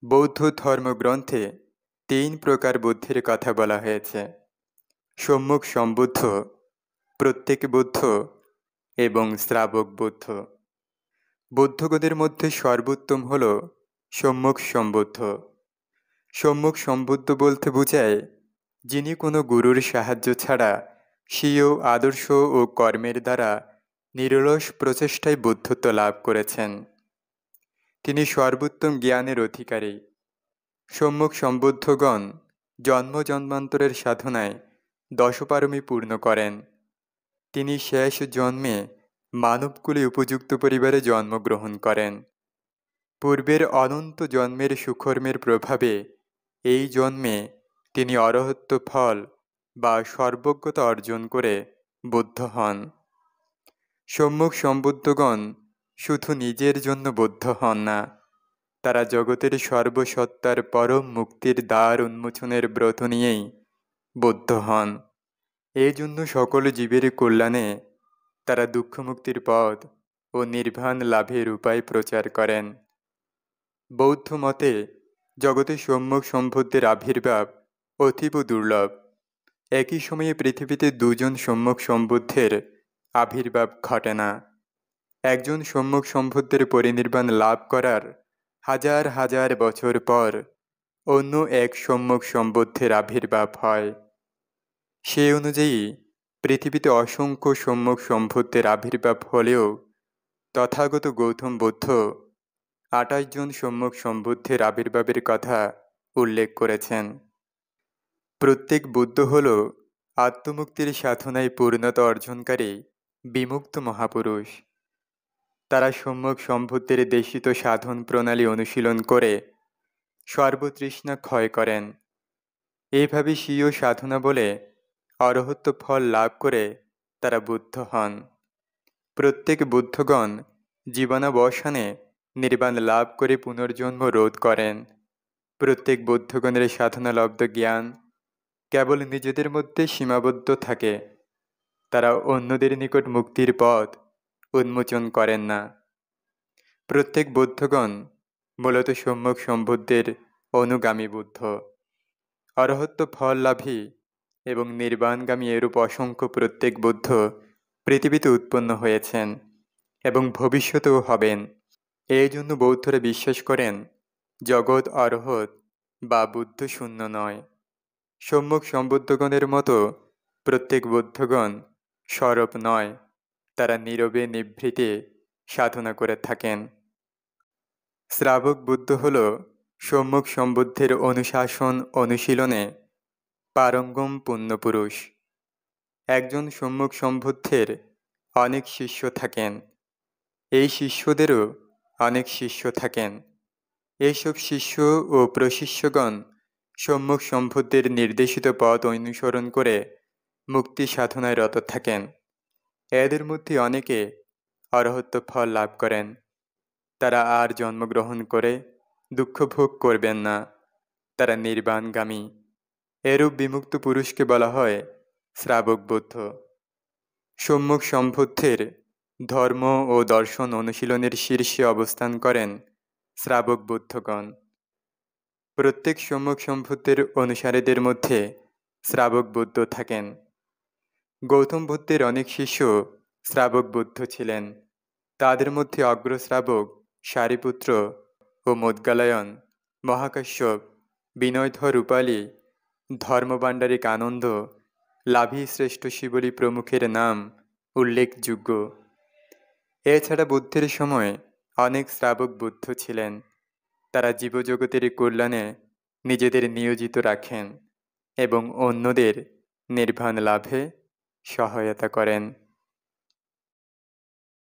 বৌদ্ধ ধর্মগ্রন্থে ৩ প্রকার বুদ্ধির কথা বলা হয়েছে: সম্মুখ সম্বুদ্ধ, প্রত্যেক বুদ্ধ এবং শ্রাবক বুদ্ধ। বুদ্ধগণের মধ্যে সর্বোত্তম হল সম্মুখ সম্বুদ্ধ। সম্মুখ সম্বুদ্ধ বলতে বোঝায় যিনি কোনো গুরুর সাহায্য ছাড়া স্বীয় আদর্শ ও কর্মের দ্বারা নিরলস প্রচেষ্টায় বুদ্ধত্ব লাভ করেছেন। তিনি সর্বোত্তম জ্ঞানের অধিকারী। সম্মুখ সম্বুদ্ধগণ জন্ম জন্মান্তরের সাধনায় দশপারমী পূর্ণ করেন। তিনি শেষ জন্মে মানবকুলে উপযুক্ত পরিবারে জন্মগ্রহণ করেন। পূর্বের অনন্ত জন্মের সুকর্মের প্রভাবে এই জন্মে তিনি অরহত্ত ফল বা সর্বজ্ঞতা অর্জন করে বুদ্ধ হন। সম্মুখ সম্বুদ্ধগণ শুধু নিজের জন্য বুদ্ধ হন না, তারা জগতের সর্বসত্তার পরম মুক্তির দ্বার উন্মোচনের ব্রত নিয়েই বুদ্ধ হন। এই জন্য সকল জীবের কল্যাণে তারা দুঃখমুক্তির পথ ও নির্বাণ লাভের উপায় প্রচার করেন। বৌদ্ধ মতে জগতে সম্মুখ সম্বুদ্ধের আবির্ভাব অতীব দুর্লভ। একই সময়ে পৃথিবীতে দুজন সম্মুখ সম্বুদ্ধের আবির্ভাব ঘটে না। একজন সম্মুখ সম্বুদ্ধের পরিনির্বাণ লাভ করার হাজার হাজার বছর পর অন্য এক সম্মুখ সম্বুদ্ধের আবির্ভাব হয়। সে অনুযায়ী পৃথিবীতে অসংখ্য সম্মুখ সম্বুদ্ধের আবির্ভাব হলেও তথাগত গৌতম বুদ্ধ ২৮ জন সম্মুখ সম্বুদ্ধের আবির্ভাবের কথা উল্লেখ করেছেন। প্রত্যেক বুদ্ধ হল আত্মমুক্তির সাধনায় পূর্ণতা অর্জনকারী বিমুক্ত মহাপুরুষ। তারা সম্মুখ সম্বুদ্ধের দেশিত সাধন প্রণালী অনুশীলন করে সর্বতৃষ্ণা ক্ষয় করেন। এইভাবে স্বীয় সাধনা বলে অরহত্ত ফল লাভ করে তারা বুদ্ধ হন। প্রত্যেক বুদ্ধগণ জীবনাবসানে নির্বাণ লাভ করে পুনর্জন্ম রোধ করেন। প্রত্যেক বুদ্ধগণের সাধনালব্ধ জ্ঞান কেবল নিজেদের মধ্যে সীমাবদ্ধ থাকে, তারা অন্যদের নিকট মুক্তির পথ উন্মোচন করেন না। প্রত্যেক বুদ্ধগণ মূলত সম্মুখ সম্বুদ্ধের অনুগামী বুদ্ধ। অরহত্ত ফল লাভী এবং নির্বাণগামী এরূপ অসংখ্য প্রত্যেক বুদ্ধ পৃথিবীতে উৎপন্ন হয়েছেন এবং ভবিষ্যতেও হবেন। এই জন্য বৌদ্ধরা বিশ্বাস করেন জগৎ অরহৎ বা বুদ্ধ শূন্য নয়। সম্মুখ সম্বুদ্ধগণের মতো প্রত্যেক বুদ্ধগণ সরব নয়, তারা নীরবে নিভৃতে সাধনা করে থাকেন। শ্রাবক বুদ্ধ হল সম্মুখ সম্বুদ্ধের অনুশাসন অনুশীলনে পারঙ্গম পুণ্যপুরুষ। একজন সম্মুখ সম্বুদ্ধের অনেক শিষ্য থাকেন। এই শিষ্যদেরও অনেক শিষ্য থাকেন। এইসব শিষ্য ও প্রশিষ্যগণ সম্মুখ সম্বুদ্ধের নির্দেশিত পথ অনুসরণ করে মুক্তি সাধনায় রত থাকেন। এদের মধ্যে অনেকে অরহত্ত ফল লাভ করেন। তারা আর জন্মগ্রহণ করে দুঃখ ভোগ করবেন না, তারা নির্বাণগামী। এরূপ বিমুক্ত পুরুষকে বলা হয় শ্রাবক বুদ্ধ। সম্মুখ সম্বুদ্ধের ধর্ম ও দর্শন অনুশীলনের শীর্ষে অবস্থান করেন শ্রাবক বুদ্ধগণ। প্রত্যেক সম্মুখ সম্বুদ্ধের অনুসারীদের মধ্যে শ্রাবক বুদ্ধ থাকেন। গৌতম বুদ্ধের অনেক শিষ্য শ্রাবক বুদ্ধ ছিলেন। তাদের মধ্যে অগ্রশ্রাবক সারিপুত্র ও মোদ্গালায়ন, মহাকাশ্যপ, বিনয়ধর রূপালী, ধর্মভাণ্ডারিক আনন্দ, লাভী শ্রেষ্ঠ শিবলী প্রমুখের নাম উল্লেখযোগ্য। এছাড়া বুদ্ধের সময় অনেক শ্রাবক বুদ্ধ ছিলেন। তারা জীবজগতের কল্যাণে নিজেদের নিয়োজিত রাখেন এবং অন্যদের নির্বাণ লাভে সহায়তা করেন।